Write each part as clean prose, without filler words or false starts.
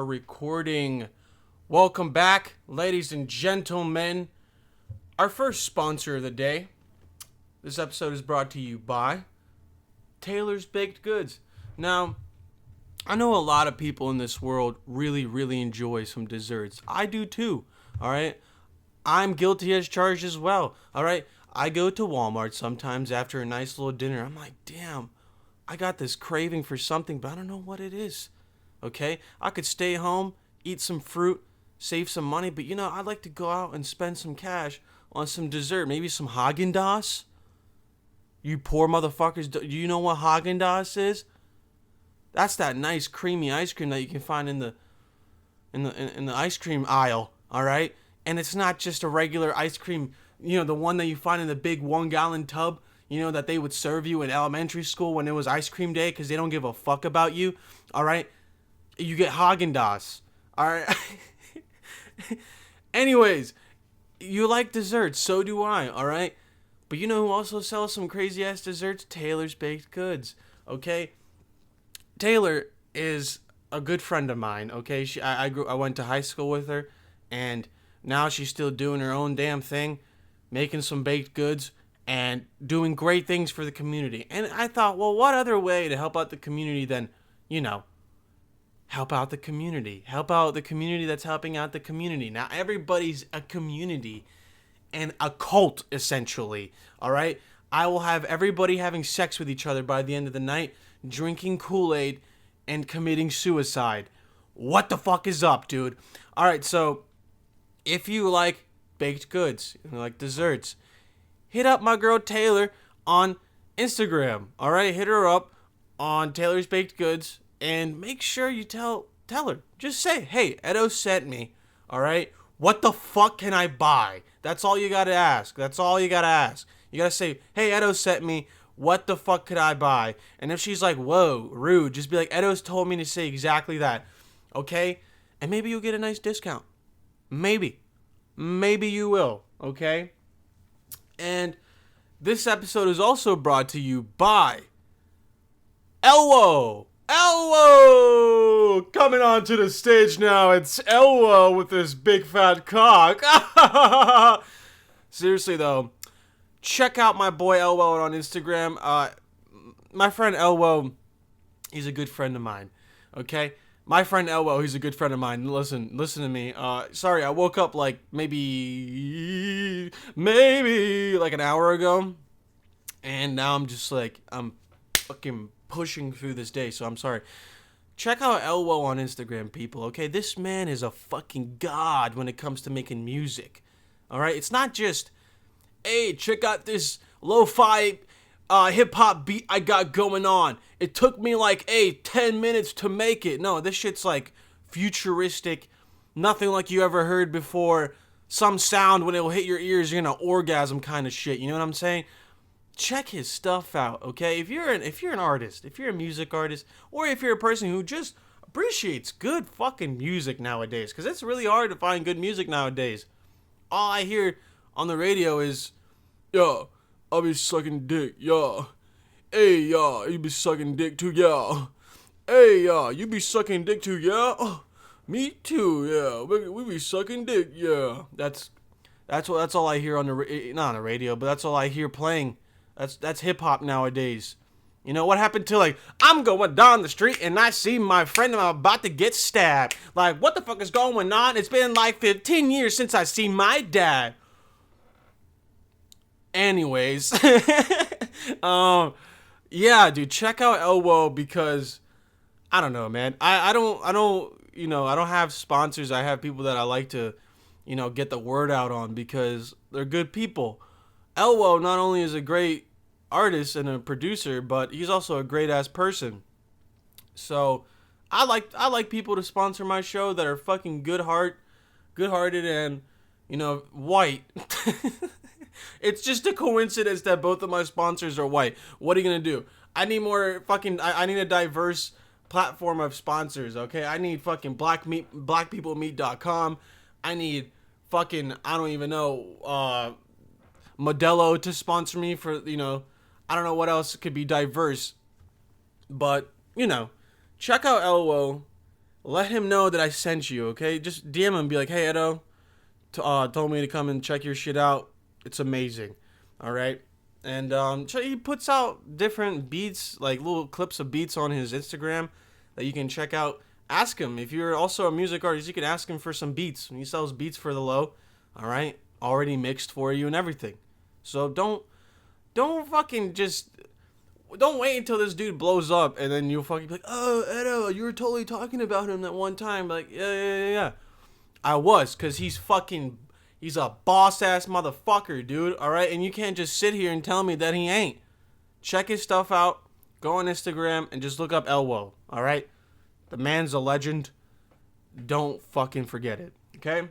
recording. Welcome back, ladies and gentlemen. Our first sponsor of the day. This episode is brought to you by Taylor's Baked Goods. Now, I know a lot of people in this world really enjoy some desserts. I do too, alright? I'm guilty as charged as well, alright? I go to Walmart sometimes after a nice little dinner. I'm like, damn, I got this craving for something, but I don't know what it is, okay? I could stay home, eat some fruit, save some money, but I'd like to go out and spend some cash on some dessert, maybe some Haagen-Dazs. You poor motherfuckers, do you know what Haagen-Dazs is? That's that nice creamy ice cream that you can find in the ice cream aisle, all right? And it's not just a regular ice cream, the one that you find in the big 1-gallon tub, that they would serve you in elementary school when it was ice cream day because they don't give a fuck about you, all right? You get Haagen-Dazs, all right? Anyways, you like desserts, so do I, all right? But you know who also sells some crazy-ass desserts? Taylor's Baked Goods, okay? Taylor is a good friend of mine, okay? I went to high school with her, and now she's still doing her own damn thing, making some baked goods, and doing great things for the community. And I thought, well, what other way to help out the community than, help out the community. Help out the community that's helping out the community. Now, everybody's a community and a cult, essentially, all right? I will have everybody having sex with each other by the end of the night, drinking Kool-Aid, and committing suicide. What the fuck is up, dude? All right, so if you like baked goods, you like desserts, hit up my girl Taylor on Instagram, all right? Hit her up on Taylor's Baked Goods, and make sure you tell her. Just say, hey, Edo sent me, all right? What the fuck can I buy? That's all you gotta ask. That's all you gotta ask. You gotta say, hey, Edo sent me. What the fuck could I buy? And if she's like, whoa, rude, just be like, Edo's told me to say exactly that, okay? And maybe you'll get a nice discount. Maybe you will, okay? And this episode is also brought to you by Elwo. Elwo! Coming onto the stage now, it's Elwo with this big fat cock. Seriously though, check out my boy Elwo on Instagram. My friend Elwo, he's a good friend of mine, okay? My friend Elwo, he's a good friend of mine. Listen to me. Sorry, I woke up like maybe like an hour ago. And now I'm just like, I'm fucking pushing through this day, so I'm sorry. Check out Elwo on Instagram, people, okay? This man is a fucking god when it comes to making music, all right? It's not just, hey, check out this lo-fi hip-hop beat I got going on. It took me like, 10 minutes to make it. No, this shit's like futuristic, nothing like you ever heard before. Some sound, when it will hit your ears, you're gonna orgasm kind of shit. You know what I'm saying? Check his stuff out, okay? If you're an artist, if you're a music artist, or if you're a person who just appreciates good fucking music nowadays, because it's really hard to find good music nowadays. All I hear on the radio is, yo, I'll be sucking dick, yo. Hey, yo, you be sucking dick too, yo. Hey, yo, you be sucking dick too, yeah? Oh, me too, yeah. We be sucking dick, yeah. That's all I hear on not on the radio, but that's all I hear playing. That's hip hop nowadays. You know what happened to like, I'm going down the street and I see my friend and I'm about to get stabbed. Like, what the fuck is going on? It's been like 15 years since I seen my dad. Anyways, yeah, dude, check out Elwo because I don't know, man. I don't have sponsors. I have people that I like to, get the word out on because they're good people. Elwo not only is a great artist and a producer, but he's also a great ass person. So I like people to sponsor my show that are fucking good-hearted and white. It's just a coincidence that both of my sponsors are white. What are you gonna do? I need more fucking. I need a diverse platform of sponsors. Okay, I need fucking blackpeoplemeet.com. I need fucking, I don't even know, Modelo to sponsor me for, I don't know what else could be diverse. But, check out Elwo. let him know that I sent you, okay? Just DM him and be like, hey, Edo, told me to come and check your shit out. It's amazing. All right? And so he puts out different beats, like little clips of beats on his Instagram that you can check out. Ask him. If you're also a music artist, you can ask him for some beats. He sells beats for the low, all right? Already mixed for you and everything. So don't fucking just... Don't wait until this dude blows up and then you'll fucking be like, oh, Edo, you were totally talking about him that one time. Like, yeah. I was, because he's a boss-ass motherfucker, dude, all right? And you can't just sit here and tell me that he ain't. Check his stuff out. Go on Instagram and just look up Elwo, all right? The man's a legend. Don't fucking forget it, okay?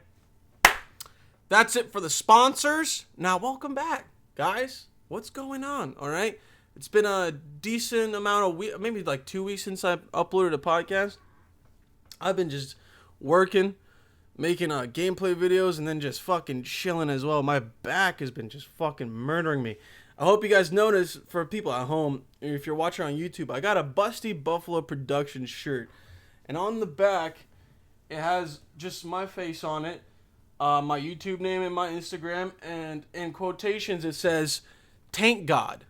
That's it for the sponsors. Now, welcome back, guys. What's going on, all right? It's been a decent amount of weeks, maybe like 2 weeks since I uploaded a podcast. I've been just working, making gameplay videos, and then just fucking chilling as well. My back has been just fucking murdering me. I hope you guys notice, for people at home, if you're watching on YouTube, I got a BustyBuffalo production shirt. And on the back, it has just my face on it, my YouTube name and my Instagram, and in quotations it says, Tank God.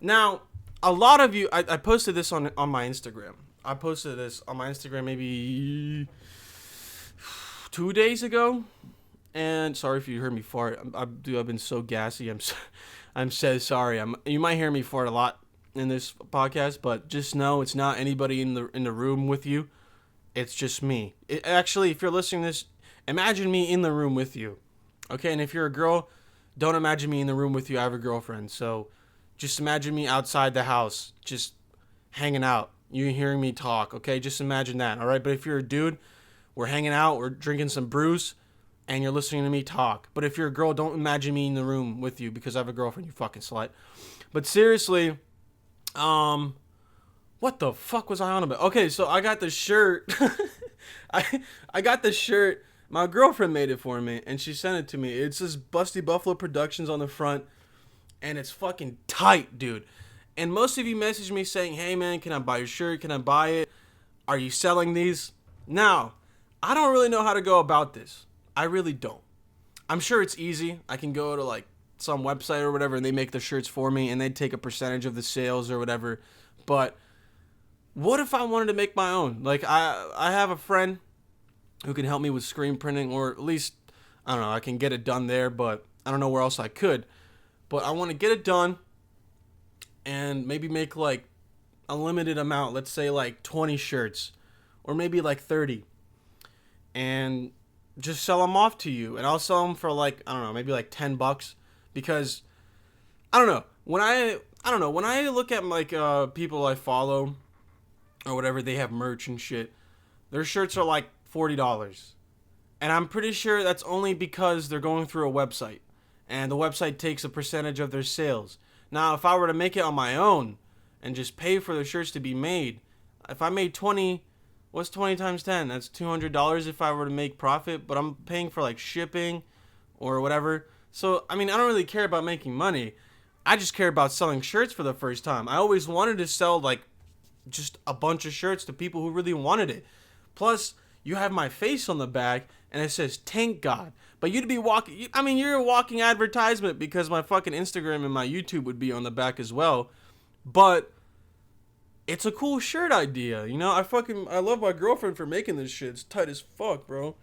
Now, a lot of you, I posted this on my Instagram. I posted this on my Instagram maybe 2 days ago. And sorry if you heard me fart. I've been so gassy. I'm so sorry. You might hear me fart a lot in this podcast, but just know it's not anybody in the room with you. It's just me. Actually, if you're listening to this, imagine me in the room with you. Okay, and if you're a girl, don't imagine me in the room with you. I have a girlfriend, so just imagine me outside the house, just hanging out. You hearing me talk, okay? Just imagine that, all right? But if you're a dude, we're hanging out, we're drinking some brews, and you're listening to me talk. But if you're a girl, don't imagine me in the room with you because I have a girlfriend, you fucking slut. But seriously, what the fuck was I on about? Okay, so I got the shirt. I got the shirt. My girlfriend made it for me, and she sent it to me. It says BustyBuffalo Productions on the front. And it's fucking tight, dude. And most of you message me saying, hey, man, can I buy your shirt? Can I buy it? Are you selling these? Now, I don't really know how to go about this. I really don't. I'm sure it's easy. I can go to, like, some website or whatever, and they make the shirts for me, and they take a percentage of the sales or whatever. But what if I wanted to make my own? Like, I have a friend who can help me with screen printing, or at least, I don't know, I can get it done there, but I don't know where else I could. But I want to get it done and maybe make like a limited amount. Let's say like 20 shirts or maybe like 30. And just sell them off to you. And I'll sell them for like, I don't know, maybe like $10. Because, I don't know. When I look at like people I follow or whatever, they have merch and shit. Their shirts are like $40. And I'm pretty sure that's only because they're going through a website. And the website takes a percentage of their sales. Now, if I were to make it on my own and just pay for the shirts to be made, if I made 20, what's 20 times 10? That's $200 if I were to make profit, but I'm paying for like shipping or whatever. So, I mean, I don't really care about making money. I just care about selling shirts for the first time. I always wanted to sell like just a bunch of shirts to people who really wanted it. Plus, you have my face on the back and it says Tank God. But you'd be walking, I mean, you're a walking advertisement because my fucking Instagram and my YouTube would be on the back as well. But it's a cool shirt idea, you know? I love my girlfriend for making this shit. It's tight as fuck, bro.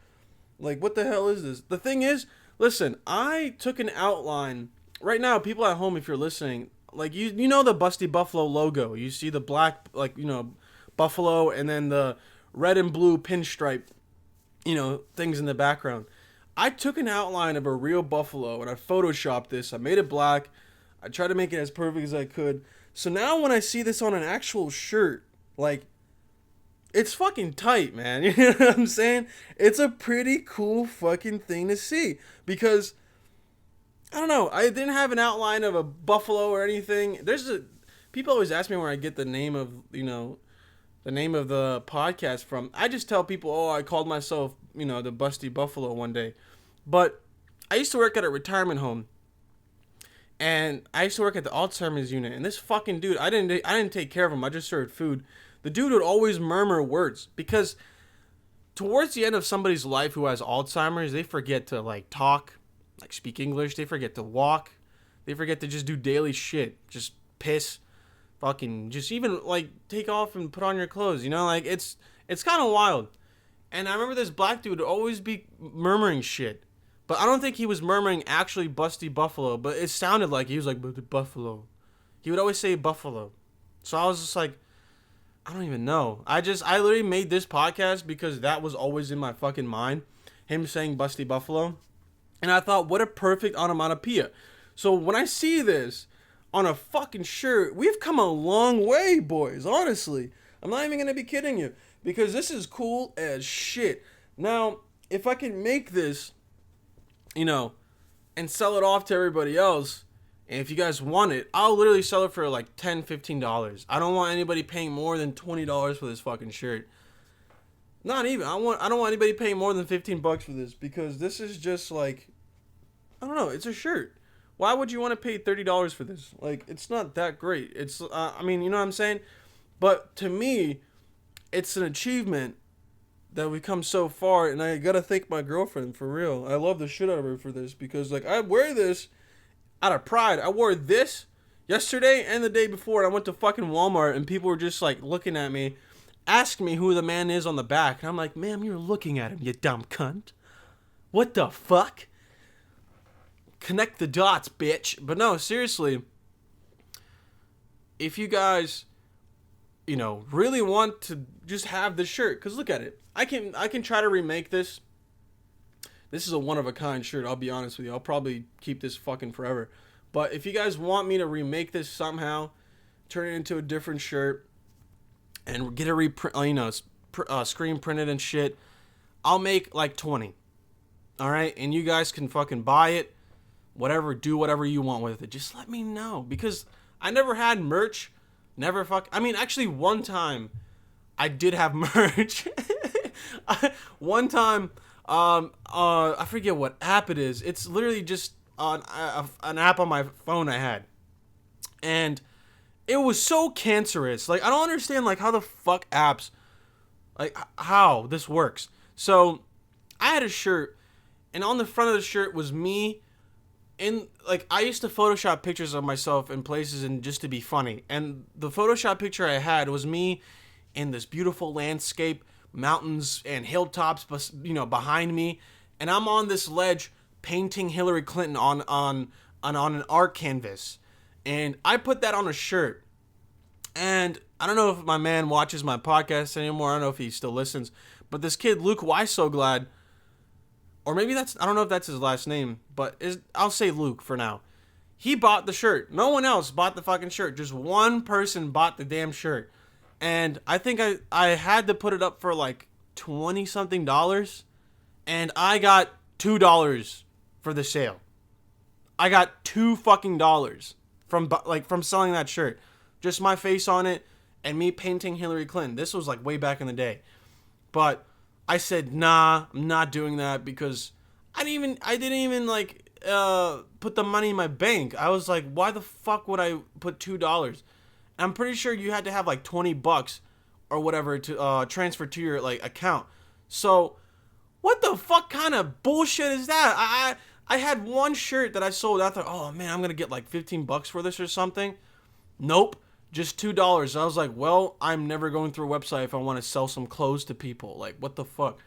Like, what the hell is this? The thing is, listen, I took an outline. Right now, people at home, if you're listening, like, you know the BustyBuffalo logo. You see the black, like, you know, buffalo and then the red and blue pinstripe, you know, things in the background. I took an outline of a real buffalo and I photoshopped this. I made it black. I tried to make it as perfect as I could. So now when I see this on an actual shirt, like, it's fucking tight, man. You know what I'm saying? It's a pretty cool fucking thing to see. Because, I don't know, I didn't have an outline of a buffalo or anything. People always ask me where I get the name of, you know, the name of the podcast from. I just tell people, oh, I called myself, you know, the BustyBuffalo one day. But I used to work at a retirement home. And I used to work at the Alzheimer's unit. And this fucking dude, I didn't take care of him. I just served food. The dude would always murmur words. Because towards the end of somebody's life who has Alzheimer's, they forget to like talk, like speak English. They forget to walk. They forget to just do daily shit. Just piss, fucking, just even like take off and put on your clothes. You know, like it's kind of wild. And I remember this black dude would always be murmuring shit. But I don't think he was murmuring actually BustyBuffalo, but it sounded like he was like Buffalo. He would always say Buffalo. So I was just like, I don't even know. I literally made this podcast because that was always in my fucking mind. Him saying BustyBuffalo. And I thought, what a perfect onomatopoeia. So when I see this on a fucking shirt, we've come a long way, boys, honestly. I'm not even going to be kidding you. Because this is cool as shit. Now, if I can make this, you know, and sell it off to everybody else, and if you guys want it, I'll literally sell it for like $10, $15. I don't want anybody paying more than $20 for this fucking shirt. Not even. I don't want anybody paying more than $15 for this, because this is just like, I don't know, it's a shirt. Why would you want to pay $30 for this? Like, it's not that great. It's, I mean, you know what I'm saying? But to me, it's an achievement that we've come so far, and I gotta thank my girlfriend for real. I love the shit out of her for this, because like I wear this out of pride. I wore this yesterday and the day before, and I went to fucking Walmart, and people were just like looking at me, asking me who the man is on the back, and I'm like, ma'am, you're looking at him, you dumb cunt. What the fuck? Connect the dots, bitch. But no, seriously, if you guys, you know, really want to just have this shirt, because look at it. I can try to remake this. This is a one-of-a-kind shirt, I'll be honest with you. I'll probably keep this fucking forever. But if you guys want me to remake this somehow, turn it into a different shirt, and get a reprint, you know, screen printed and shit, I'll make like 20. Alright? And you guys can fucking buy it, whatever, do whatever you want with it. Just let me know. Because I never had merch. I mean, actually, one time I did have merch. One time, I forget what app it is. It's literally just an app on my phone I had. And it was so cancerous. Like, I don't understand, like, how the fuck apps, like, how this works. So, I had a shirt, and on the front of the shirt was me. Like, I used to Photoshop pictures of myself in places and just to be funny. And the Photoshop picture I had was me in this beautiful landscape, mountains and hilltops, you know, behind me. And I'm on this ledge painting Hillary Clinton on an art canvas. And I put that on a shirt. And I don't know if my man watches my podcast anymore. I don't know if he still listens. But this kid, Luke Why So Glad, or maybe I don't know if that's his last name, but I'll say Luke for now. He bought the shirt. No one else bought the fucking shirt. Just one person bought the damn shirt. And I think I had to put it up for like $20-something. And I got $2 for the sale. I got $2 fucking from selling that shirt. Just my face on it and me painting Hillary Clinton. This was like way back in the day. But I said, nah, I'm not doing that, because I didn't even like put the money in my bank. I was like, why the fuck would I put $2? I'm pretty sure you had to have like $20 or whatever to transfer to your like account. So what the fuck kind of bullshit is that? I had one shirt that I sold. I thought, oh man, I'm gonna get like $15 for this or something. Nope. Just $2. I was like, well, I'm never going through a website if I want to sell some clothes to people. Like, what the fuck?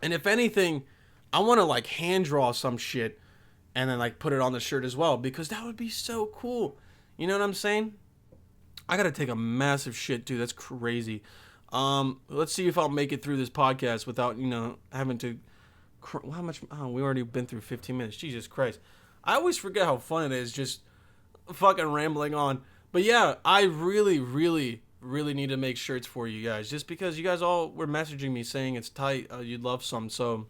And if anything, I want to like hand draw some shit and then like put it on the shirt as well, because that would be so cool. You know what I'm saying? I gotta take a massive shit, dude. That's crazy. Let's see if I'll make it through this podcast without, you know, having to. How much? Oh, we already been through 15 minutes. Jesus Christ. I always forget how fun it is just fucking rambling on. But yeah, I really, really, really need to make shirts for you guys, just because you guys all were messaging me saying it's tight, you'd love some, so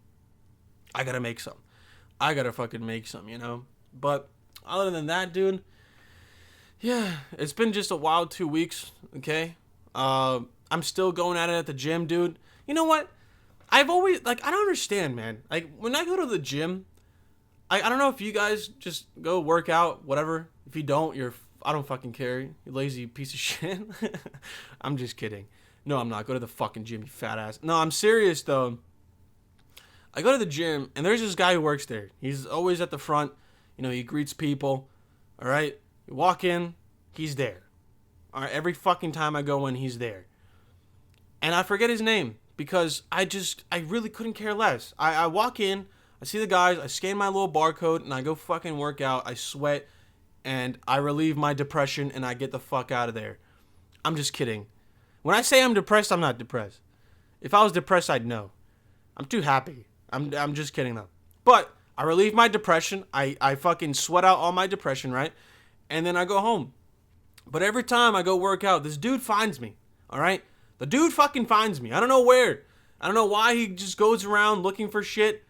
I gotta make some. I gotta fucking make some, you know? But other than that, dude, yeah, it's been just a wild 2 weeks, okay? I'm still going at it at the gym, dude. You know what? I've always, like, I don't understand, man. Like, when I go to the gym, I don't know if you guys just go work out, whatever. If you don't, I don't fucking care. You lazy piece of shit. I'm just kidding. No, I'm not. Go to the fucking gym, you fat ass. No, I'm serious, though. I go to the gym, and there's this guy who works there. He's always at the front. You know, he greets people. All right? You walk in, he's there. All right? Every fucking time I go in, he's there. And I forget his name because I really couldn't care less. I walk in, I see the guys, I scan my little barcode, and I go fucking work out. I sweat, and I relieve my depression, and I get the fuck out of there. I'm just kidding. When I say I'm depressed, I'm not depressed. If I was depressed, I'd know. I'm too happy. I'm just kidding, though. But I relieve my depression. I fucking sweat out all my depression, right? And then I go home. But every time I go work out, this dude finds me, all right? The dude fucking finds me. I don't know where. I don't know why he just goes around looking for shit.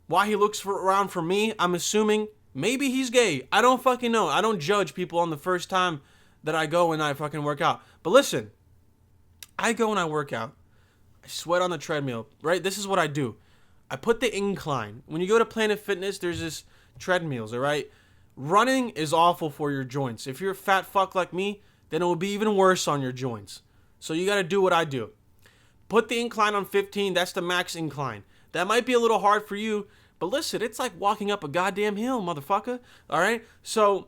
Why he looks around for me. I'm assuming maybe he's gay. I don't fucking know. I don't judge people on the first time that I go and I fucking work out. But listen, I go and I work out. I sweat on the treadmill, right? This is what I do. I put the incline. When you go to Planet Fitness, there's this treadmills, all right? Running is awful for your joints. If you're a fat fuck like me, then it will be even worse on your joints. So you got to do what I do. Put the incline on 15. That's the max incline. That might be a little hard for you, but listen, it's like walking up a goddamn hill, motherfucker. All right? So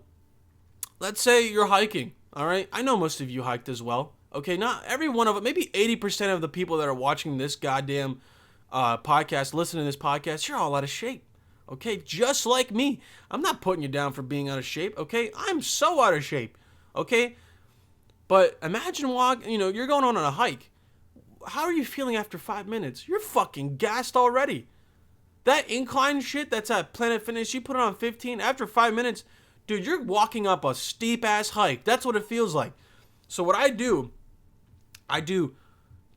let's say you're hiking, all right? I know most of you hiked as well. Okay, not every one of it. Maybe 80% of the people that are watching this goddamn podcast, listening to this podcast, you're all out of shape. Okay, just like me. I'm not putting you down for being out of shape. Okay, I'm so out of shape. Okay, but imagine you're going on a hike. How are you feeling after 5 minutes? You're fucking gassed already. That incline shit that's at Planet Fitness, you put it on 15. After 5 minutes, dude, you're walking up a steep ass hike. That's what it feels like. So what I do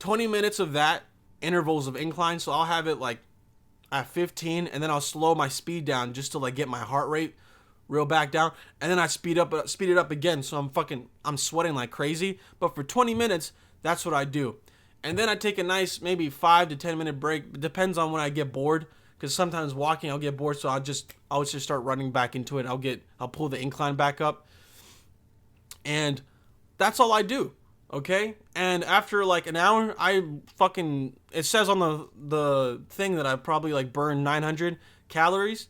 20 minutes of that, intervals of incline. So I'll have it like at 15, and then I'll slow my speed down just to like get my heart rate real back down, and then I speed it up again. So I'm sweating like crazy. But for 20 minutes, that's what I do. And then I take a nice maybe 5 to 10 minute break. It depends on when I get bored, because sometimes walking I'll get bored, so I'll just start running back into it. I'll pull the incline back up, and that's all I do. Okay? And after like an hour, it says on the thing that I probably like burned 900 calories,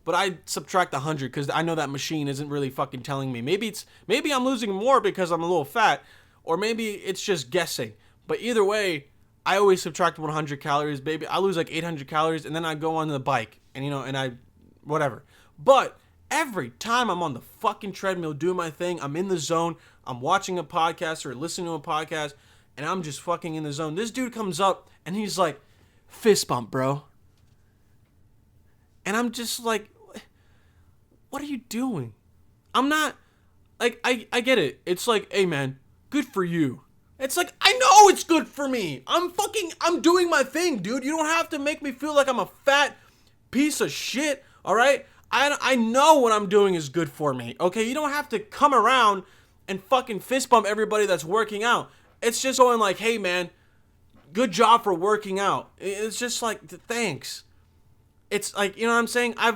but I subtract 100 because I know that machine isn't really fucking telling me. Maybe I'm losing more because I'm a little fat, or maybe it's just guessing. But either way, I always subtract 100 calories, baby. I lose like 800 calories, and then I go on the bike, and whatever. But every time I'm on the fucking treadmill doing my thing, I'm in the zone. I'm watching a podcast or listening to a podcast, and I'm just fucking in the zone. This dude comes up, and he's like, fist bump, bro. And I'm just like, what are you doing? I'm not, like, I get it. It's like, hey, man, good for you. It's like, I know it's good for me. I'm doing my thing, dude. You don't have to make me feel like I'm a fat piece of shit, all right? I know what I'm doing is good for me, okay? You don't have to come around and fucking fist bump everybody that's working out. It's just going like, hey, man, good job for working out. It's just like, thanks. It's like, you know what I'm saying? I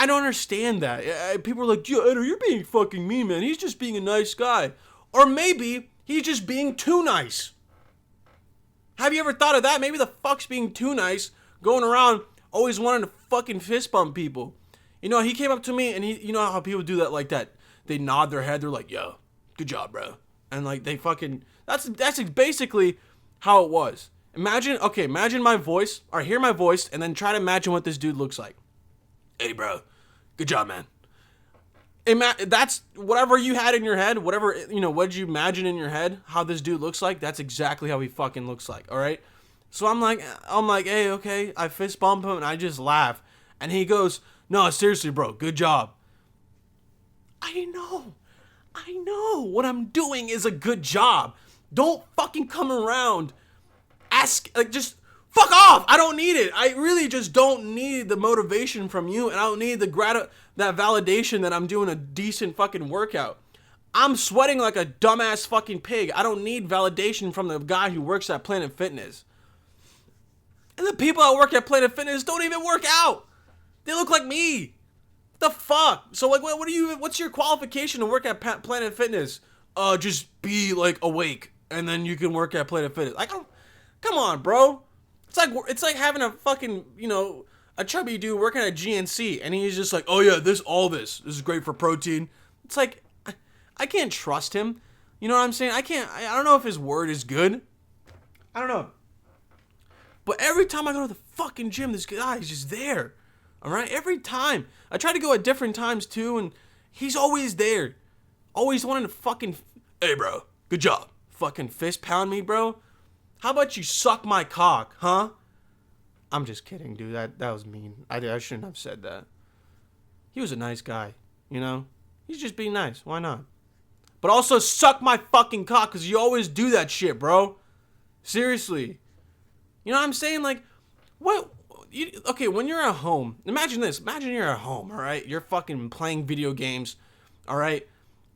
don't understand that. People are like, yeah, Edo, you're being fucking mean, man. He's just being a nice guy. Or maybe he's just being too nice. Have you ever thought of that? Maybe the fuck's being too nice, going around always wanting to fucking fist bump people. You know, he came up to me, and you know how people do that like that. They nod their head. They're like, yo, good job, bro. And like they fucking, that's basically how it was. Imagine my voice, or hear my voice, and then try to imagine what this dude looks like. Hey, bro, good job, man. That's whatever you had in your head, whatever, what did you imagine in your head, how this dude looks like, that's exactly how he fucking looks like, all right? So I'm like, hey, okay, I fist bump him, and I just laugh. And he goes, no, seriously, bro, good job. I know. What I'm doing is a good job. Don't fucking come around, just fuck off. I don't need it. I really just don't need the motivation from you, and I don't need that validation that I'm doing a decent fucking workout. I'm sweating like a dumbass fucking pig. I don't need validation from the guy who works at Planet Fitness. And the people that work at Planet Fitness don't even work out. They look like me. The fuck? So like, what's your qualification to work at Planet Fitness? Just be like awake. and then you can work at Planet Fitness. Like, come on, bro. It's like having a fucking, a chubby dude working at GNC, and he's just like, oh yeah, this is great for protein. It's like, I can't trust him. You know what I'm saying? I don't know if his word is good. I don't know. But every time I go to the fucking gym, this guy is just there. All right? Every time. I try to go at different times too, and he's always there. Always wanting to fucking, hey bro, good job. Fucking fist pound me, bro. How about you suck my cock, huh? I'm just kidding, dude. That was mean. I shouldn't have said that. He was a nice guy, He's just being nice. Why not? But also suck my fucking cock, because you always do that shit, bro. Seriously. You know what I'm saying? Like, what? Okay, when you're at home, imagine this. Imagine you're at home, all right? You're fucking playing video games, all right?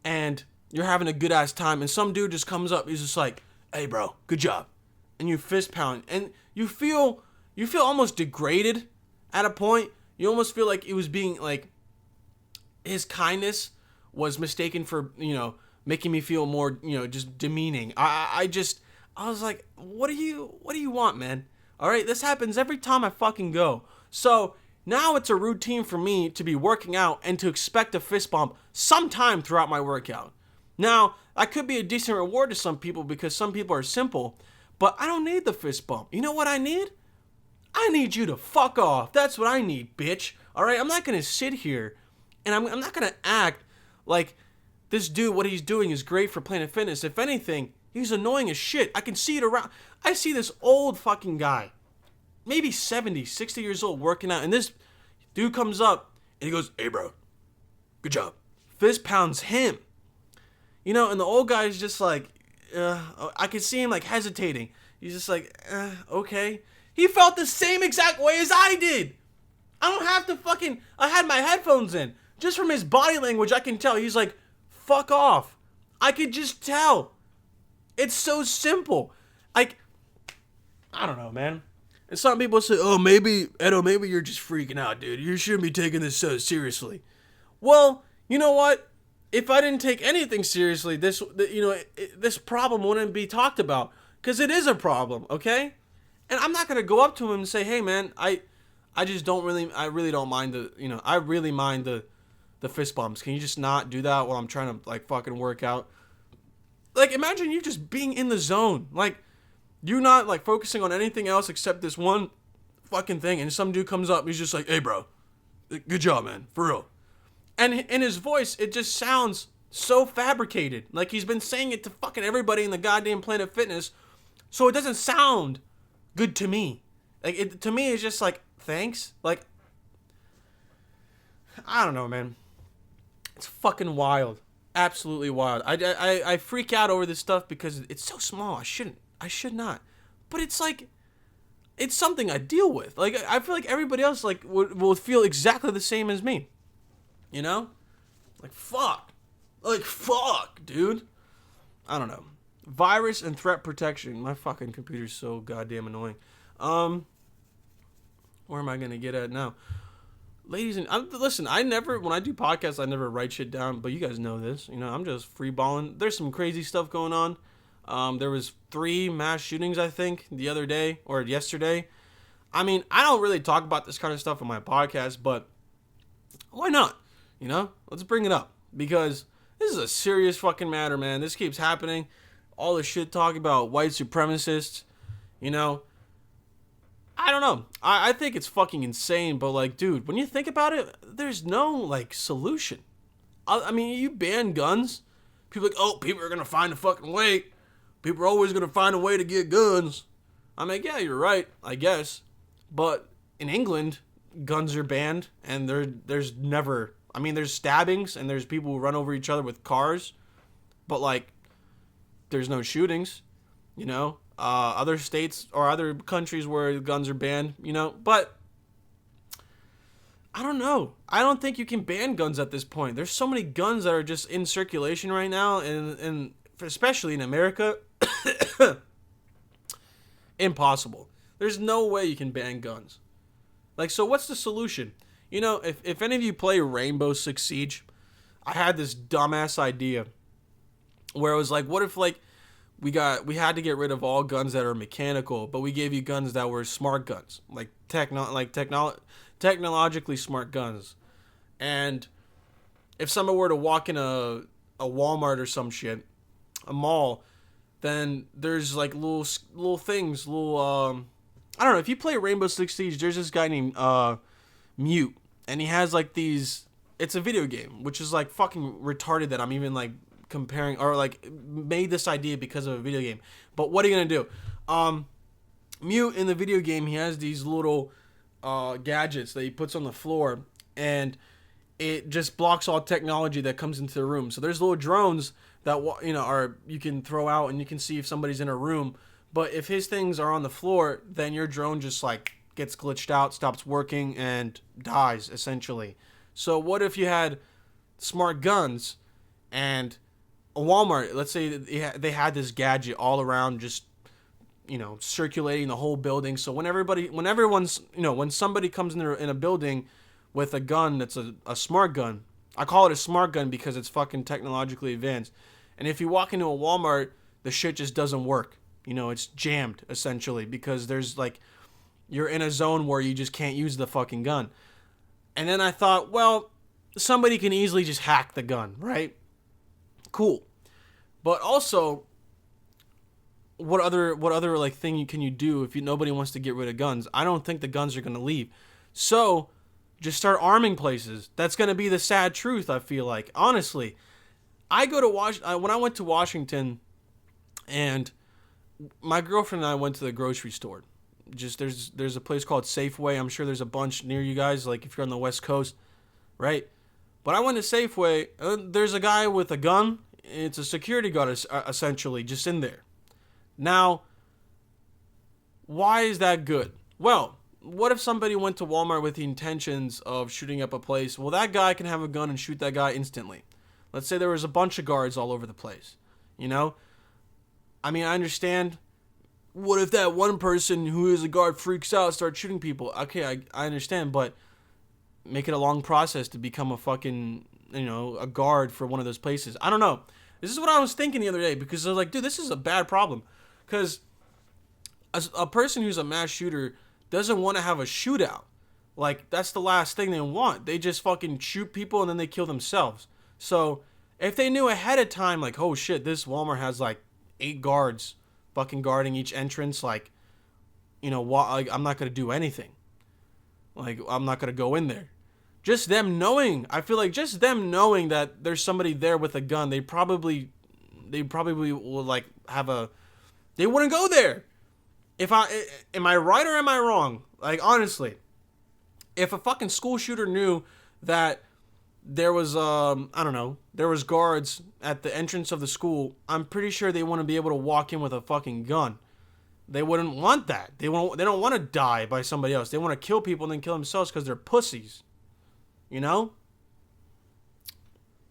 And you're having a good-ass time, and some dude just comes up. He's just like, hey, bro, good job. And you fist pound. And you feel almost degraded at a point. You almost feel like it was being, like, his kindness was mistaken for, making me feel more, just demeaning. I was like, what do you want, man? All right, this happens every time I fucking go. So now it's a routine for me to be working out and to expect a fist bump sometime throughout my workout. Now, that could be a decent reward to some people because some people are simple, but I don't need the fist bump. You know what I need? I need you to fuck off. That's what I need, bitch. All right, I'm not going to sit here and I'm not going to act like this dude, what he's doing is great for Planet Fitness. If anything, he's annoying as shit. I can see it around. I see this old fucking guy, maybe 70, 60 years old, working out. And this dude comes up and he goes, hey, bro, good job. Fist pounds him. And the old guy is just like, I can see him like hesitating. He's just like, okay. He felt the same exact way as I did. I don't have to fucking, I had my headphones in. Just from his body language, I can tell. He's like, fuck off. I could just tell. It's so simple. Like, I don't know, man. And some people say, oh, maybe you're just freaking out, dude. You shouldn't be taking this so seriously. Well, you know what? If I didn't take anything seriously, this problem wouldn't be talked about. Because it is a problem, okay? And I'm not going to go up to him and say, hey, man, I really don't mind I really mind the fist bumps. Can you just not do that while I'm trying to, like, fucking work out? Like, imagine you just being in the zone. Like, you not, like, focusing on anything else except this one fucking thing. And some dude comes up and he's just like, hey, bro, good job, man. For real. And in his voice, it just sounds so fabricated. Like, he's been saying it to fucking everybody in the goddamn Planet Fitness. So it doesn't sound good to me. Like, to me, it's just like, thanks. Like, I don't know, man. It's fucking wild. Absolutely wild. I freak out over this stuff because it's so small. I should not. But it's like, it's something I deal with. Like, I feel like everybody else, like, will feel exactly the same as me. Like, fuck. Like, fuck, dude. I don't know. Virus and threat protection. My fucking computer's so goddamn annoying. Where am I going to get at now? Ladies and listen, when I do podcasts, I never write shit down, but you guys know this. I'm just free balling. There's some crazy stuff going on. There was 3 mass shootings, I think, the other day or yesterday. I mean, I don't really talk about this kind of stuff on my podcast, but why not? Let's bring it up because this is a serious fucking matter, man. This keeps happening. All the shit talk about white supremacists, I don't know. I think it's fucking insane, but, like, dude, when you think about it, there's no, like, solution. I mean, you ban guns, people are like, oh, people are going to find a fucking way. People are always going to find a way to get guns. I'm like, yeah, you're right, I guess. But in England, guns are banned, and there's stabbings, and there's people who run over each other with cars, but, like, there's no shootings, other states or other countries where guns are banned, but I don't know. I don't think you can ban guns at this point. There's so many guns that are just in circulation right now, and especially in America, impossible. There's no way you can ban guns. Like, so what's the solution? If any of you play Rainbow Six Siege, I had this dumbass idea where it was like, what we had to get rid of all guns that are mechanical, but we gave you guns that were smart guns, like technologically smart guns. And if someone were to walk in a Walmart or some shit, a mall, then there's like little things, I don't know. If you play Rainbow Six Siege, there's this guy named Mute, and he has like these. It's a video game, which is like fucking retarded that I'm even like comparing or like made this idea because of a video game. But what are you gonna do? Mute in the video game, he has these little gadgets that he puts on the floor, and it just blocks all technology that comes into the room. So there's little drones that are you can throw out, and you can see if somebody's in a room. But if his things are on the floor, then your drone just like gets glitched out, stops working, and dies essentially. So what if you had smart guns and a Walmart? Let's say they had this gadget all around, just circulating the whole building. So when somebody comes in a building with a gun that's a smart gun, I call it a smart gun because it's fucking technologically advanced. And if you walk into a Walmart, the shit just doesn't work. It's jammed essentially because there's like you're in a zone where you just can't use the fucking gun. And then I thought, well, somebody can easily just hack the gun, right? Cool. But also, what other like thing can you do if nobody wants to get rid of guns? I don't think the guns are going to leave. So, just start arming places. That's going to be the sad truth, I feel like. Honestly, when I went to Washington, and my girlfriend and I went to the grocery store. Just there's a place called Safeway. I'm sure there's a bunch near you guys, like if you're on the West Coast, right? But I went to Safeway. There's a guy with a gun. It's a security guard, essentially, just in there. Now, why is that good? Well, what if somebody went to Walmart with the intentions of shooting up a place? Well, that guy can have a gun and shoot that guy instantly. Let's say there was a bunch of guards all over the place, I mean, I understand. What if that one person who is a guard freaks out, starts shooting people? Okay, I understand, but make it a long process to become a fucking, a guard for one of those places. I don't know. This is what I was thinking the other day because I was like, dude, this is a bad problem. Because a person who's a mass shooter doesn't want to have a shootout. Like, that's the last thing they want. They just fucking shoot people and then they kill themselves. So, if they knew ahead of time, like, oh shit, this Walmart has like 8 guards fucking guarding each entrance, like, like, I'm not going to do anything. Like, I'm not going to go in there. Just them knowing, I feel like just them knowing that there's somebody there with a gun, they probably will like they wouldn't go there. Am I right or am I wrong? Like, honestly, if a fucking school shooter knew that there was there was guards at the entrance of the school, I'm pretty sure they wouldn't be able to walk in with a fucking gun. They wouldn't want that. They don't want to die by somebody else. They want to kill people and then kill themselves because they're pussies.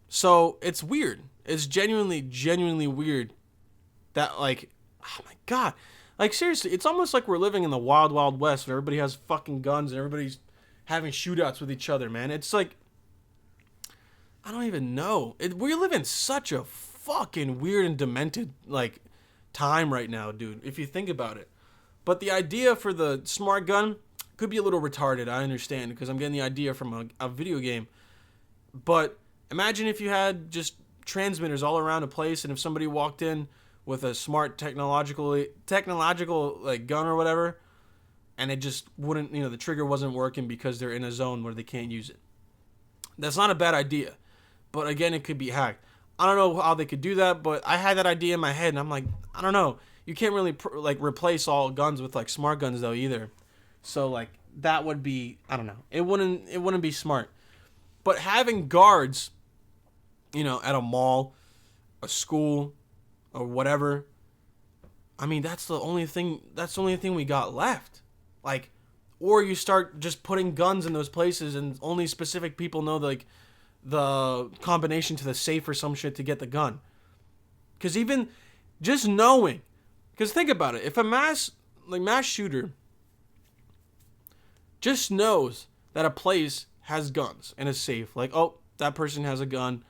So it's weird. It's genuinely weird that, like, oh my god, like, seriously, it's almost like we're living in the wild, wild west where everybody has fucking guns and everybody's having shootouts with each other, man. It's like, I don't even know. We live in such a fucking weird and demented, like, time right now, dude, if you think about it. But the idea for the smart gun could be a little retarded, I understand, because I'm getting the idea from a video game. But imagine if you had just transmitters all around a place, and if somebody walked in with a smart technological like gun or whatever, and it just wouldn't, the trigger wasn't working because they're in a zone where they can't use it. That's not a bad idea. But again, it could be hacked. I don't know how they could do that, but I had that idea in my head, and I'm like, I don't know. You can't really replace all guns with like smart guns though either. So like that would be, I don't know. It wouldn't be smart. But having guards, at a mall, a school, or whatever, I mean, that's the only thing we got left. Like, or you start just putting guns in those places and only specific people know the combination to the safe or some shit to get the gun. Because even just knowing, because think about it, if a mass shooter just knows that a place has guns and is safe, like, oh, that person has a gun,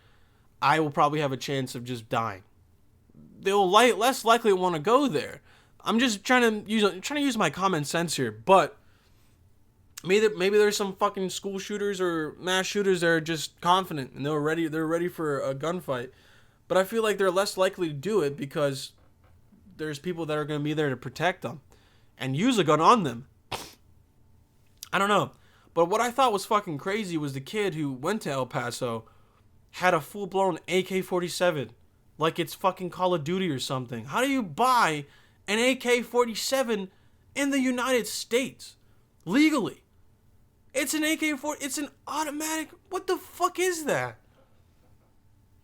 I will probably have a chance of just dying. they'll less likely want to go there. I'm just trying to use my common sense here, but maybe there's some fucking school shooters or mass shooters that are just confident and they're ready for a gunfight. But I feel like they're less likely to do it because there's people that are going to be there to protect them and use a gun on them. I don't know. But what I thought was fucking crazy was the kid who went to El Paso had a full-blown AK-47 like it's fucking Call of Duty or something. How do you buy an AK-47 in the United States legally? It's an AK-47. It's an automatic. What the fuck is that?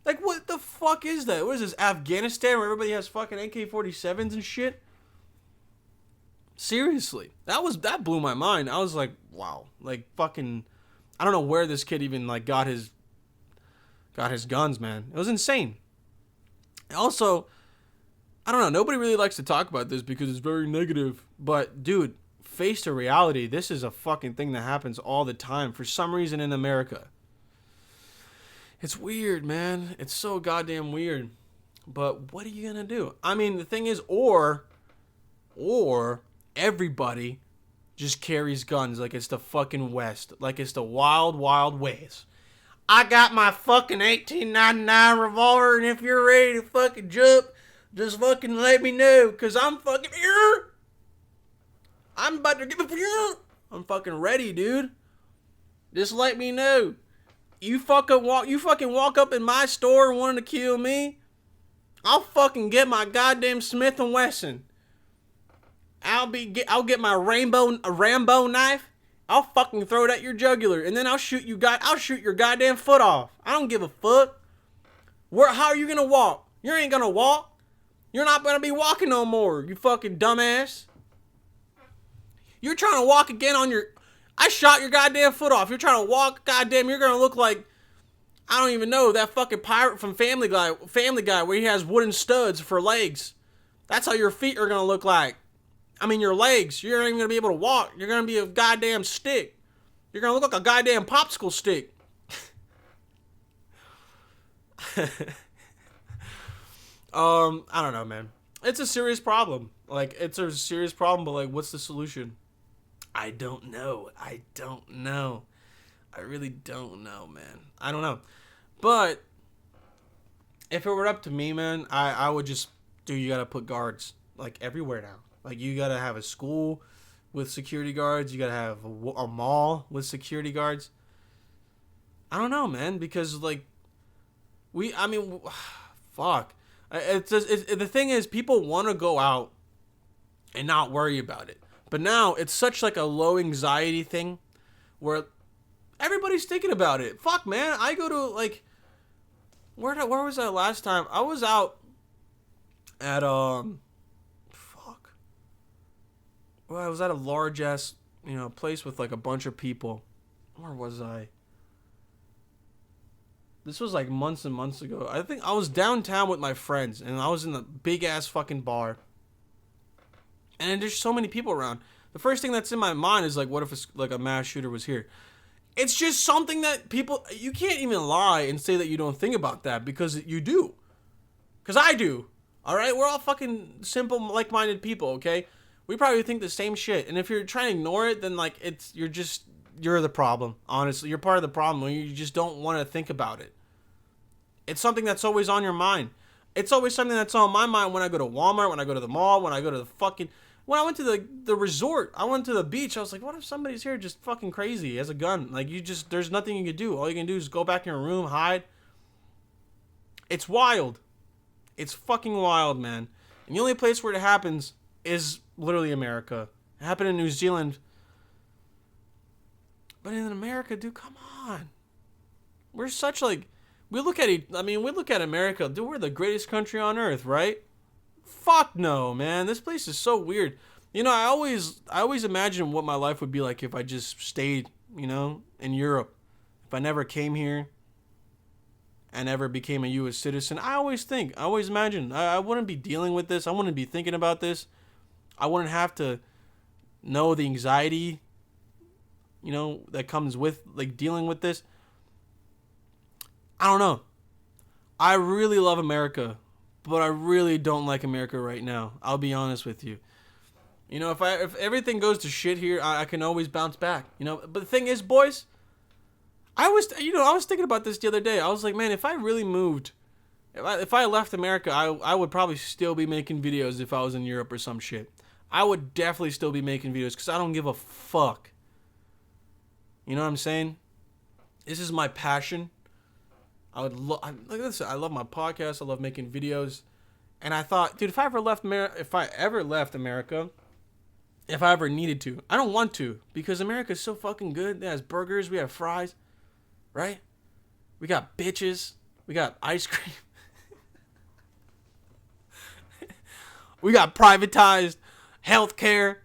Like, what the fuck is that? What is this, Afghanistan, where everybody has fucking AK-47s and shit? Seriously. That blew my mind. I was like, wow. Like, fucking, I don't know where this kid even, like, got his guns, man. It was insane. Also, I don't know. Nobody really likes to talk about this because it's very negative. But, dude, face to reality. This is a fucking thing that happens all the time for some reason in America. It's weird, man. It's so goddamn weird. But what are you gonna do? I mean, the thing is, or everybody just carries guns like it's the fucking West. Like it's the wild, wild West. I got my fucking 1899 revolver, and if you're ready to fucking jump, just fucking let me know, cause I'm fucking here. I'm about to give it. I'm fucking ready, dude. Just let me know. You fucking walk up in my store wanting to kill me, I'll fucking get my goddamn Smith & Wesson. I'll get my Rambo knife. I'll fucking throw it at your jugular, and then I'll shoot your goddamn foot off. I don't give a fuck. How are you gonna walk? You ain't gonna walk. You're not gonna be walking no more, you fucking dumbass. You're trying to walk again on your... I shot your goddamn foot off. You're trying to walk, goddamn, you're gonna look like, I don't even know, that fucking pirate from Family Guy where he has wooden studs for legs. That's how your feet are gonna look like. I mean, your legs. You're not even gonna be able to walk. You're gonna be a goddamn stick. You're gonna look like a goddamn popsicle stick. I don't know, man. It's a serious problem. Like, it's a serious problem, but like, what's the solution? I don't know. I really don't know, man. I don't know. But if it were up to me, man, I would just, dude, you gotta put guards, like, everywhere now. Like, you gotta have a school with security guards. You gotta have a mall with security guards. I don't know, man, because, like, fuck. The thing is, people want to go out and not worry about it. But now it's such like a low anxiety thing where everybody's thinking about it. Fuck, man. I go to like, where was I last time? I was out at well, I was at a large ass, place with like a bunch of people. Where was I? This was like months and months ago. I think I was downtown with my friends and I was in the big ass fucking bar. And there's so many people around. The first thing that's in my mind is like, what if a mass shooter was here? It's just something that you can't even lie and say that you don't think about that, because you do. Because I do. All right? We're all fucking simple, like-minded people, okay? We probably think the same shit. And if you're trying to ignore it, then like you're the problem. Honestly, you're part of the problem when you just don't want to think about it. It's something that's always on your mind. It's always something that's on my mind when I go to Walmart, when I go to the mall, when I go to the fucking... When I went to the resort, I went to the beach, I was like, what if somebody's here just fucking crazy, has a gun? Like, there's nothing you can do. All you can do is go back in your room, hide. It's wild. It's fucking wild, man. And the only place where it happens is literally America. It happened in New Zealand. But in America, dude, come on. We're such like... We look at America, dude, we're the greatest country on earth, right? Fuck no, man. This place is so weird. I always imagine what my life would be like if I just stayed, in Europe. If I never came here and never became a U.S. citizen. I always imagine I wouldn't be dealing with this. I wouldn't be thinking about this. I wouldn't have to know the anxiety, that comes with like dealing with this. I don't know. I really love America, but I really don't like America right now. I'll be honest with you. You know, if everything goes to shit here, I can always bounce back. You know, but the thing is, boys, I was thinking about this the other day. I was like, man, if I really moved, if I left America, I would probably still be making videos if I was in Europe or some shit. I would definitely still be making videos because I don't give a fuck. You know what I'm saying? This is my passion. I would like listen, I love my podcast. I love making videos. And I thought, dude, if I ever left America, if I ever needed to, I don't want to because America's so fucking good. It has burgers, we have fries, right? We got bitches, we got ice cream. We got privatized healthcare.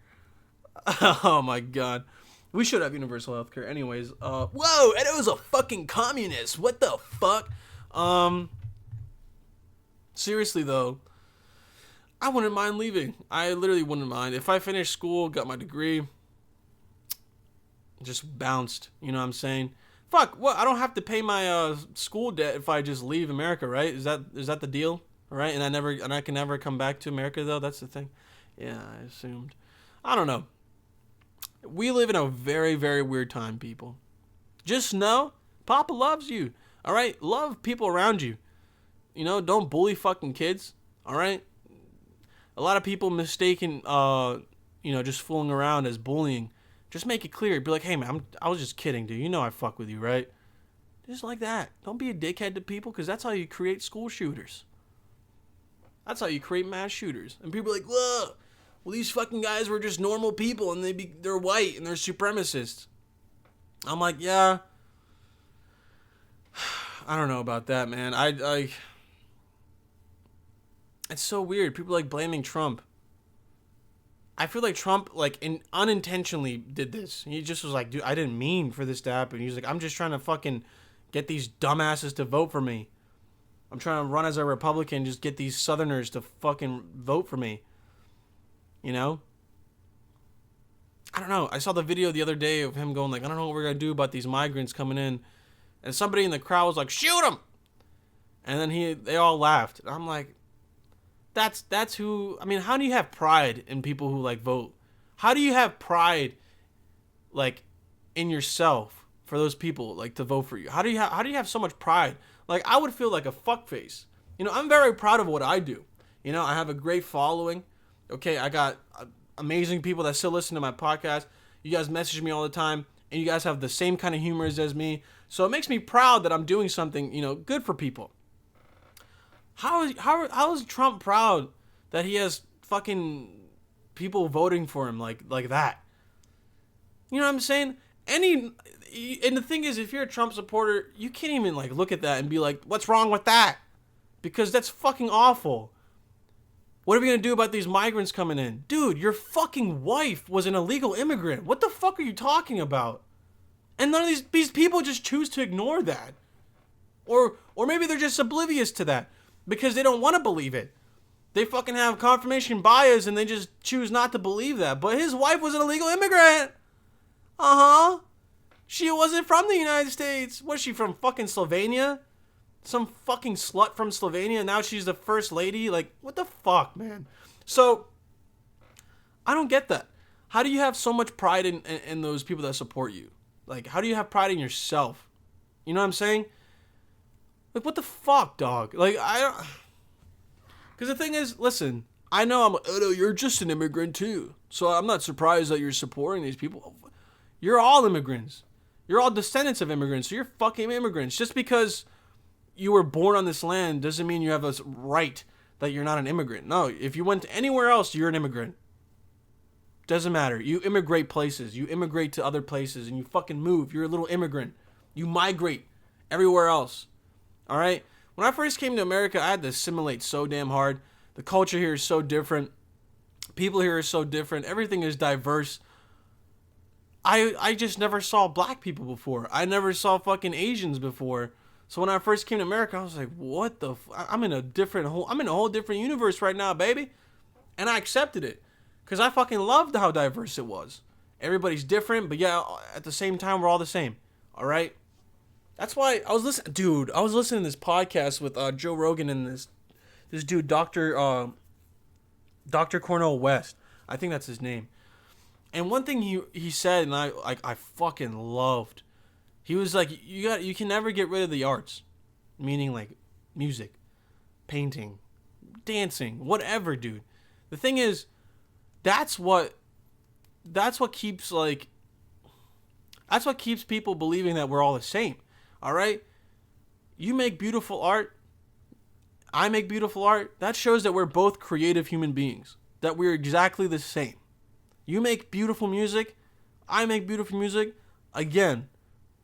Oh my god. We should have universal healthcare. Anyways, whoa, Edo's a fucking communist. What the fuck? Seriously though, I wouldn't mind leaving. I literally wouldn't mind. If I finished school, got my degree, just bounced, you know what I'm saying? Fuck, what? I don't have to pay my school debt if I just leave America, right? Is that the deal? Right? And I can never come back to America though. That's the thing. Yeah, I assumed. I don't know. We live in a very, very weird time, people. Just know, Papa loves you. All right? Love people around you. You know, don't bully fucking kids. All right? A lot of people mistaken, just fooling around as bullying. Just make it clear. Be like, hey, man, I was just kidding, dude. You know I fuck with you, right? Just like that. Don't be a dickhead to people because that's how you create school shooters. That's how you create mass shooters. And people are like, whoa, well, these fucking guys were just normal people and they're white and they're supremacists. I'm like, yeah. I don't know about that, man. It's so weird. People like blaming Trump. I feel like Trump unintentionally did this. He just was like, dude, I didn't mean for this to happen. He's like, I'm just trying to fucking get these dumbasses to vote for me. I'm trying to run as a Republican, just get these Southerners to fucking vote for me. You know? I don't know. I saw the video the other day of him going like, I don't know what we're going to do about these migrants coming in. And somebody in the crowd was like, shoot them! And then they all laughed. I'm like, that's who, I mean, how do you have pride in people who like vote? How do you have pride like in yourself for those people like to vote for you? How do you have so much pride? Like, I would feel like a fuckface. You know, I'm very proud of what I do. You know, I have a great following. Okay, I got amazing people that still listen to my podcast. You guys message me all the time, and you guys have the same kind of humor as me. So it makes me proud that I'm doing something, you know, good for people. How is Trump proud that he has fucking people voting for him like that? You know what I'm saying? And the thing is, if you're a Trump supporter, you can't even like look at that and be like, what's wrong with that? Because that's fucking awful. What are we going to do about these migrants coming in? Dude, your fucking wife was an illegal immigrant. What the fuck are you talking about? And none of these people just choose to ignore that. Or maybe they're just oblivious to that because they don't want to believe it. They fucking have confirmation bias and they just choose not to believe that. But his wife was an illegal immigrant. Uh-huh. She wasn't from the United States. Was she from fucking Slovenia? Some fucking slut from Slovenia. Now she's the first lady. Like, what the fuck, man? So, I don't get that. How do you have so much pride in those people that support you? Like, how do you have pride in yourself? You know what I'm saying? Like, what the fuck, dog? Like, I don't... Because the thing is, listen, I know you're just an immigrant too. So I'm not surprised that you're supporting these people. You're all immigrants. You're all descendants of immigrants. So you're fucking immigrants. Just because you were born on this land doesn't mean you have a right that you're not an immigrant. No, if you went anywhere else, you're an immigrant. Doesn't matter. You immigrate places. You immigrate to other places and you fucking move. You're a little immigrant. You migrate everywhere else. All right? When I first came to America, I had to assimilate so damn hard. The culture here is so different. People here are so different. Everything is diverse. I just never saw black people before. I never saw fucking Asians before. So when I first came to America, I was like, what the I'm in a whole different universe right now, baby. And I accepted it. Because I fucking loved how diverse it was. Everybody's different, but yeah, at the same time, we're all the same. All right? That's why I was listening to this podcast with Joe Rogan and this This dude, Dr. Cornel West. I think that's his name. And one thing he said, and I fucking loved. He was like, you can never get rid of the arts, meaning like music, painting, dancing, whatever, dude. The thing is, that's what keeps people believing that we're all the same. All right? You make beautiful art, I make beautiful art. That shows that we're both creative human beings, that we're exactly the same. You make beautiful music, I make beautiful music. Again,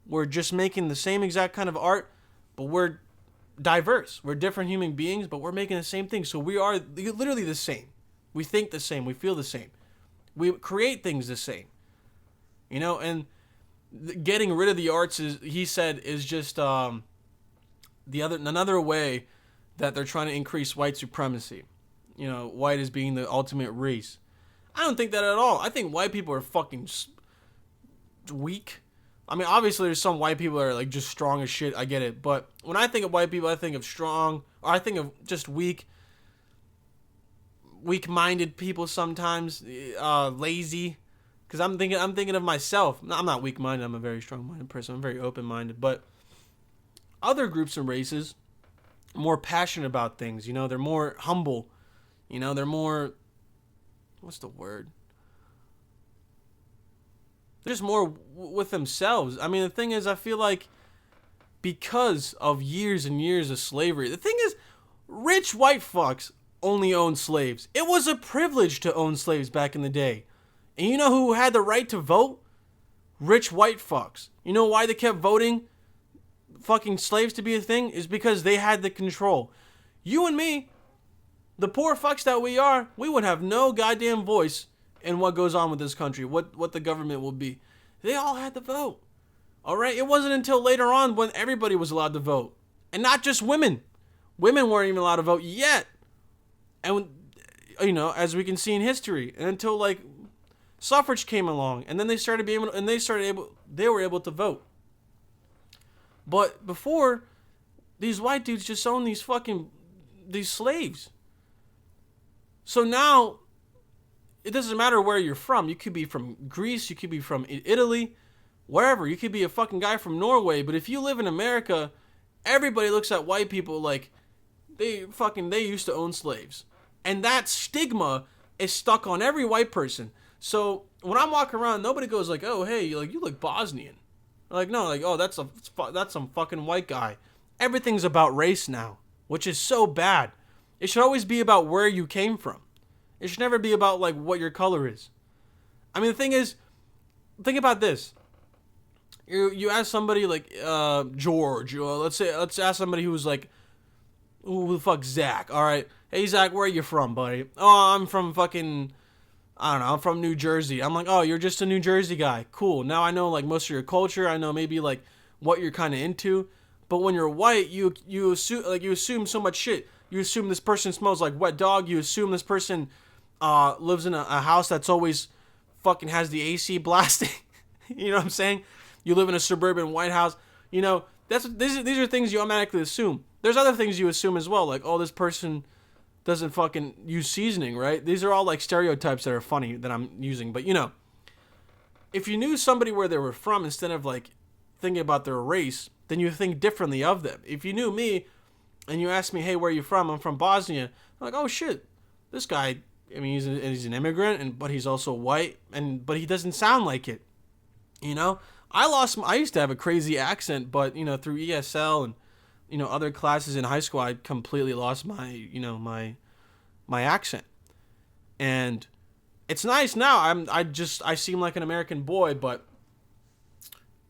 we're just making the same exact kind of art, but we're diverse. We're different human beings, but we're making the same thing. So we are literally the same. We think the same. We feel the same. We create things the same. You know, and getting rid of the arts he said, is just another way that they're trying to increase white supremacy. You know, white as being the ultimate race. I don't think that at all. I think white people are fucking weak. I mean, obviously there's some white people that are like just strong as shit. I get it. But when I think of white people, I think of strong, or I think of just weak-minded people sometimes, lazy. Because I'm thinking of myself. No, I'm not weak-minded. I'm a very strong-minded person. I'm very open-minded. But other groups and races are more passionate about things. You know, they're more humble. You know, they're more, what's the word? They're just more with themselves. I mean, the thing is, I feel like because of years and years of slavery, the thing is, rich white fucks only owned slaves. It was a privilege to own slaves back in the day. And you know who had the right to vote? Rich white fucks. You know why they kept voting fucking slaves to be a thing? Is because they had the control. You and me, the poor fucks that we are, we would have no goddamn voice in what goes on with this country, what the government will be. They all had the vote. Alright? It wasn't until later on when everybody was allowed to vote. And not just women. Women weren't even allowed to vote yet. And, you know, as we can see in history. And until, like, suffrage came along. And then they were able to vote. But before, these white dudes just owned these slaves. So now, it doesn't matter where you're from. You could be from Greece, you could be from Italy, wherever. You could be a fucking guy from Norway. But if you live in America, everybody looks at white people like they used to own slaves. And that stigma is stuck on every white person. So when I'm walking around, nobody goes like, "Oh, hey, you look Bosnian." Like, no, like, "Oh, that's some fucking white guy." Everything's about race now, which is so bad. It should always be about where you came from. It should never be about, like, what your color is. I mean, the thing is, think about this. You ask somebody like George, or let's ask somebody who's like, who the fuck, Zach? All right, hey Zach, where are you from, buddy? Oh, I'm from fucking, I don't know, I'm from New Jersey. I'm like, oh, you're just a New Jersey guy. Cool. Now I know like most of your culture. I know maybe like what you're kind of into. But when you're white, you assume so much shit. You assume this person smells like wet dog. You assume this person lives in a house that's always fucking has the AC blasting. You know what I'm saying? You live in a suburban white house. You know, these are things you automatically assume. There's other things you assume as well, like, oh, this person doesn't fucking use seasoning, right? These are all like stereotypes that are funny that I'm using. But, you know, if you knew somebody where they were from instead of like thinking about their race, then you think differently of them. If you knew me and you asked me, hey, where are you from? I'm from Bosnia. I'm like, oh shit, this guy, I mean, he's an immigrant, but he's also white, but he doesn't sound like it. You know, I used to have a crazy accent, but, you know, through ESL and, you know, other classes in high school, I completely lost my, you know, my accent. And it's nice now. I seem like an American boy, but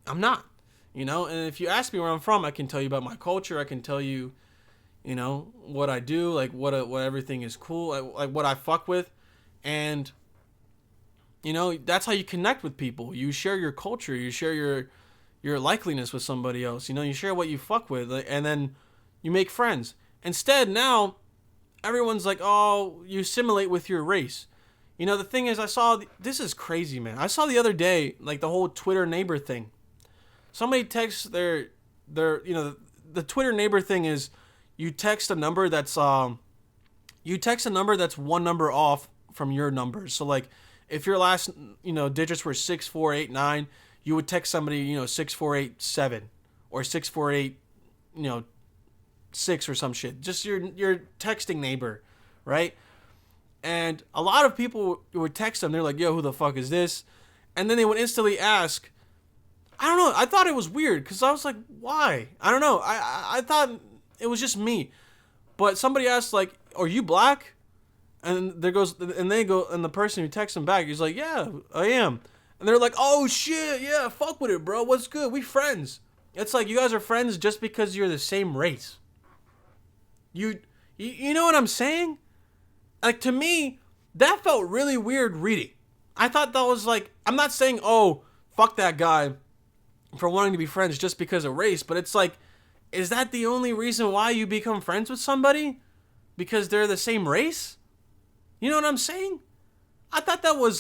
I'm not, you know. And if you ask me where I'm from, I can tell you about my culture. I can tell you, you know, what I do, like what everything is cool, like what I fuck with. And, you know, that's how you connect with people. You share your culture. You share your likeliness with somebody else. You know, you share what you fuck with, and then you make friends. Instead, now, everyone's like, oh, you assimilate with your race. You know, the thing is, this is crazy, man. I saw the other day, like, the whole Twitter neighbor thing. Somebody texts their you know, the Twitter neighbor thing is, you text a number that's, You text a number that's one number off from your number. So like if your last, digits were 6489, you would text somebody, 6487 or 648, 6 or some shit. Just your texting neighbor, right? And a lot of people would text them. They're like, yo, who the fuck is this? And then they would instantly ask, I don't know. I thought it was weird because I was like, why? I don't know. I thought it was just me. But somebody asked, like, are you black? And they go, and the person who texts them back, he's like, yeah, I am. And they're like, oh shit, yeah, fuck with it, bro. What's good? We friends. It's like you guys are friends just because you're the same race. You know what I'm saying? Like, to me, that felt really weird reading. I thought that was like, I'm not saying, oh, fuck that guy for wanting to be friends just because of race, but it's like, is that the only reason why you become friends with somebody? Because they're the same race? You know what I'm saying? I thought that was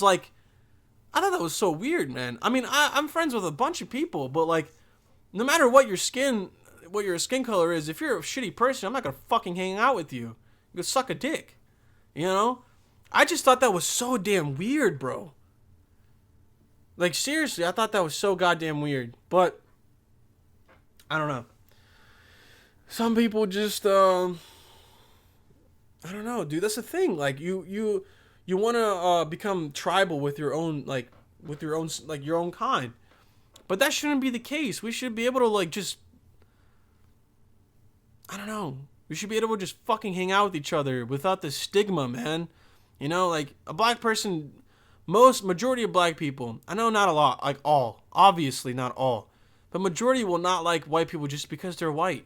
so weird, man. I mean, I'm friends with a bunch of people, but like, no matter what your skin color is, if you're a shitty person, I'm not gonna fucking hang out with you. You can suck a dick. You know? I just thought that was so damn weird, bro. Like, seriously, I thought that was so goddamn weird. But, I don't know. Some people just, I don't know, dude. That's the thing. Like, you want to become tribal with your own, your own kind. But that shouldn't be the case. We should be able to, like, just, I don't know. We should be able to just fucking hang out with each other without the stigma, man. You know, like, a black person, majority of black people, I know not a lot, like all, obviously not all, but majority will not like white people just because they're white.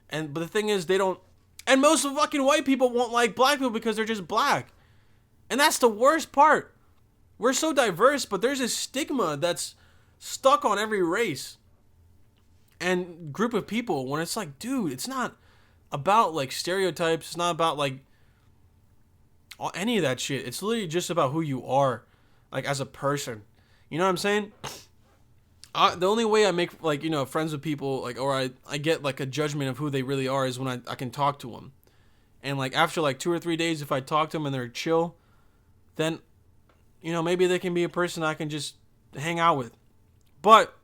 But the thing is, they don't, and most of fucking white people won't like black people because they're just black. And that's the worst part. We're so diverse, but there's this stigma that's stuck on every race and group of people when it's like, dude, it's not about like stereotypes. It's not about like any of that shit. It's literally just about who you are, like, as a person. You know what I'm saying? The only way I make, like, friends with people, like, or I get like a judgment of who they really are is when I can talk to them. And like after like 2 or 3 days, if I talk to them and they're chill, then maybe they can be a person I can just hang out with. But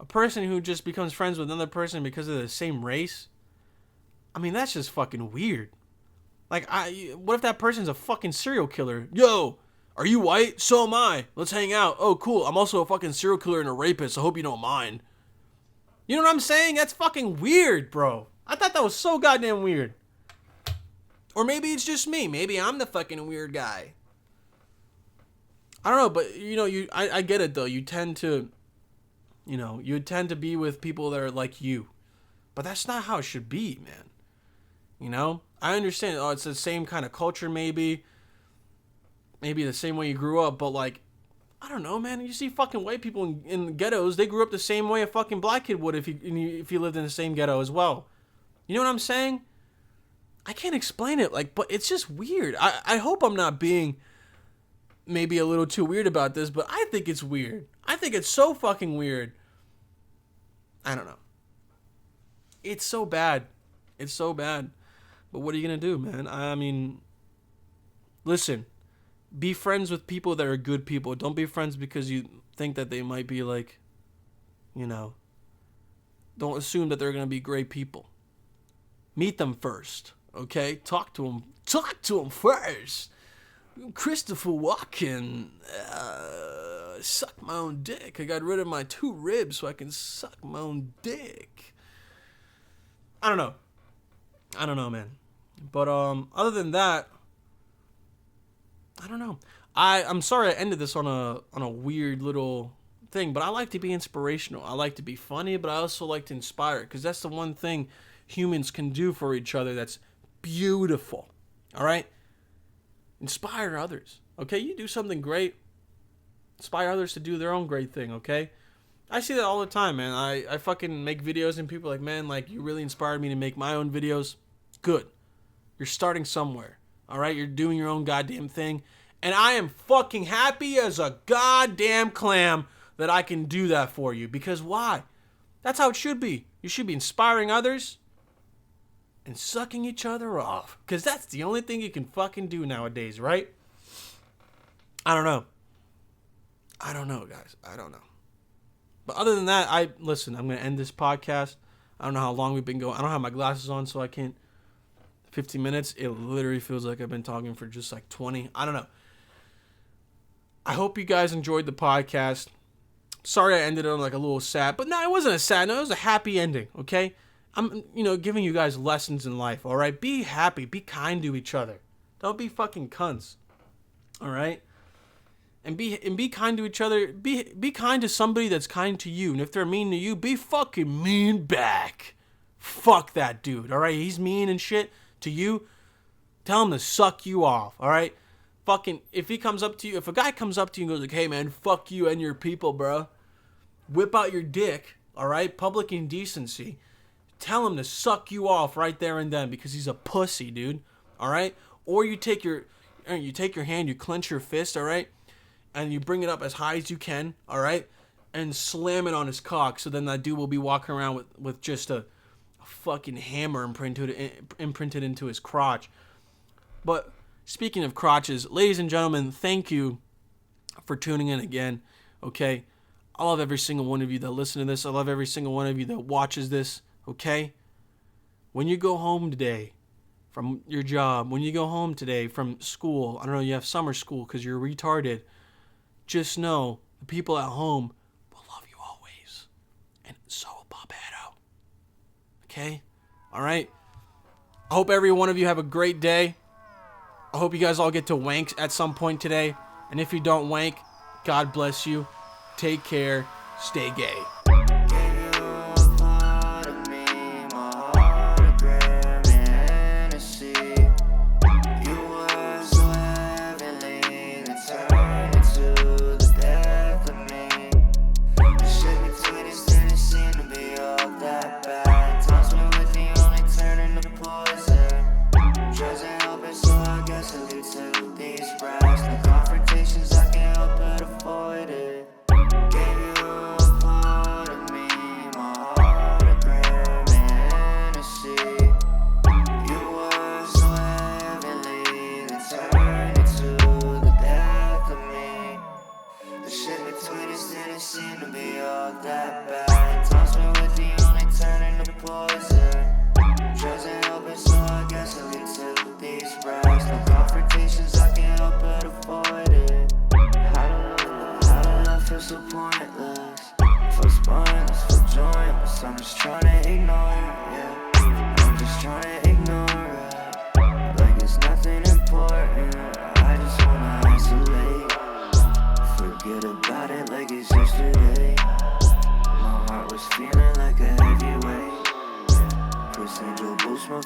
a person who just becomes friends with another person because of the same race, I mean, that's just fucking weird. Like, what if that person's a fucking serial killer? Yo, are you white? So am I. Let's hang out. Oh, cool. I'm also a fucking serial killer and a rapist. I hope you don't mind. You know what I'm saying? That's fucking weird, bro. I thought that was so goddamn weird. Or maybe it's just me. Maybe I'm the fucking weird guy. I don't know, but I get it though. You tend to be with people that are like you. But that's not how it should be, man. I understand. Oh, it's the same kind of culture, maybe the same way you grew up, but like, I don't know, man. You see fucking white people in ghettos, they grew up the same way a fucking black kid would if he lived in the same ghetto as well. You know what I'm saying? I can't explain it, like, but it's just weird. I hope I'm not being maybe a little too weird about this, but I think it's weird. I think it's so fucking weird. I don't know. It's so bad. It's so bad. But what are you going to do, man? I mean, listen, be friends with people that are good people. Don't be friends because you think that they might be like, don't assume that they're going to be great people. Meet them first, okay? Talk to them. Talk to them first. Christopher Walken, suck my own dick. I got rid of my 2 ribs so I can suck my own dick. I don't know, man. But other than that, I don't know. I'm sorry I ended this on a weird little thing, but I like to be inspirational. I like to be funny, but I also like to inspire, because that's the one thing humans can do for each other that's beautiful. All right? Inspire others. Okay? You do something great, inspire others to do their own great thing, okay? I see that all the time, man. I fucking make videos and people are like, man, like, you really inspired me to make my own videos. Good. You're starting somewhere. All right? You're doing your own goddamn thing. And I am fucking happy as a goddamn clam that I can do that for you. Because why? That's how it should be. You should be inspiring others and sucking each other off. Because that's the only thing you can fucking do nowadays, right? I don't know, guys. I don't know. But other than that, I'm going to end this podcast. I don't know how long we've been going. I don't have my glasses on, so I can't. 15 minutes. It literally feels like I've been talking for just like 20. I don't know. I hope you guys enjoyed the podcast. Sorry I ended on like a little sad. But no, it wasn't a sad. No, it was a happy ending, okay? I'm, giving you guys lessons in life, all right? Be happy. Be kind to each other. Don't be fucking cunts, all right? And be kind to each other. Be kind to somebody that's kind to you. And if they're mean to you, be fucking mean back. Fuck that dude, all right? He's mean and shit to you. Tell him to suck you off, all right? Fucking, if a guy comes up to you and goes like, hey man, fuck you and your people, bro. Whip out your dick, all right? Public indecency. Tell him to suck you off right there and then because he's a pussy, dude, all right? Or you take your hand, you clench your fist, all right? And you bring it up as high as you can, all right? And slam it on his cock. So then that dude will be walking around with just a fucking hammer imprinted into his crotch. But speaking of crotches, ladies and gentlemen, thank you for tuning in again, okay? I love every single one of you that listen to this. I love every single one of you that watches this, okay? When you go home today from your job, when you go home today from school, I don't know, you have summer school because you're retarded, just know the people at home will love you always. And so will Bob Edo. Okay? All right? I hope every one of you have a great day. I hope you guys all get to wank at some point today. And if you don't wank, God bless you. Take care. Stay gay.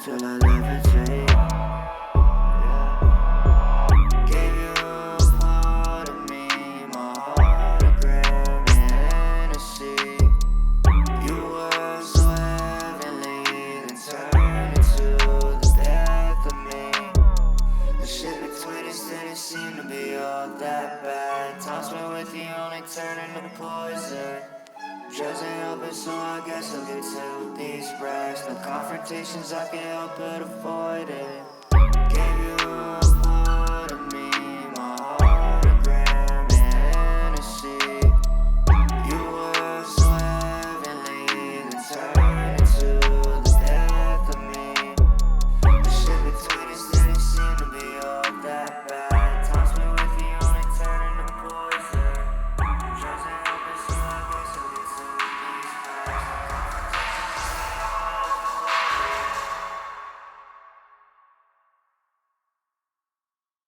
Till I levitate. Gave you a part of me, my hologram in Hennessy. You were so heavenly, then turned into the death of me. The shit between us didn't seem to be all that bad. Times spent with you only turning to poison. Doesn't help it, so I guess I'll get to these brags. No confrontations, I can't help but avoid it. Gave you